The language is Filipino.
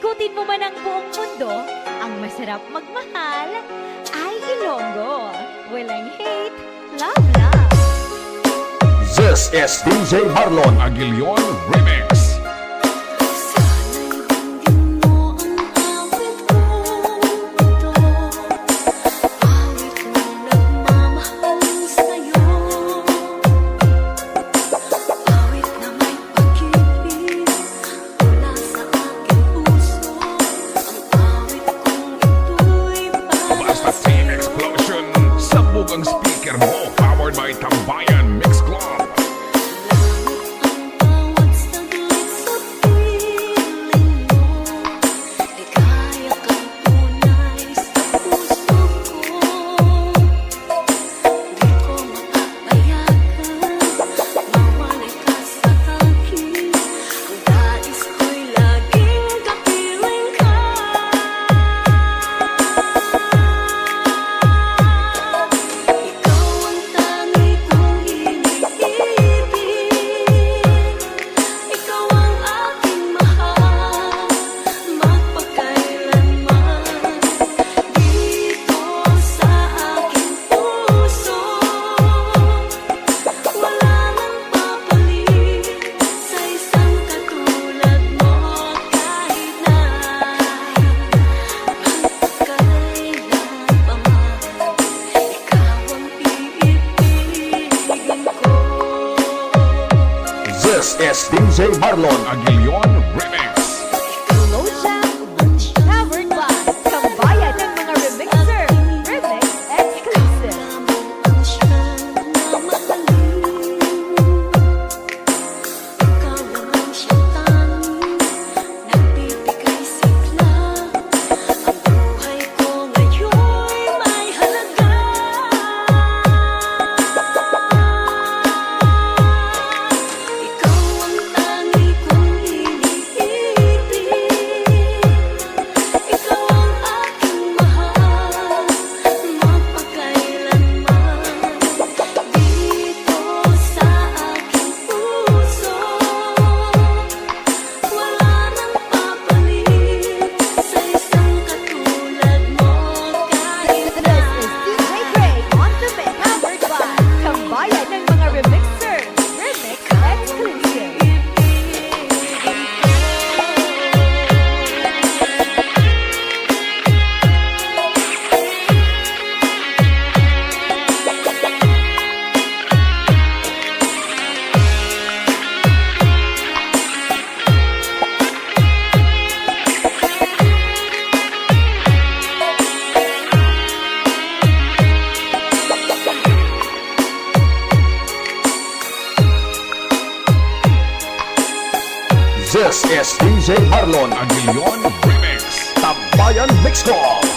ikutin mo man ang buong mundo, ang masarap magmahal ay Ilonggo. Walang hate, love lang. This is DJ Marlon Aguilion Remix. Basta Team Explosion, sabog ang speaker mo, powered by Tambayan Mix Club. This is DJ Marlon Aguilion Remix. Loja, powered by Tambayan ng mga remixer. Remix exclusive. This is DJ Marlon Aguilion Remix. Tambayan Mix Club.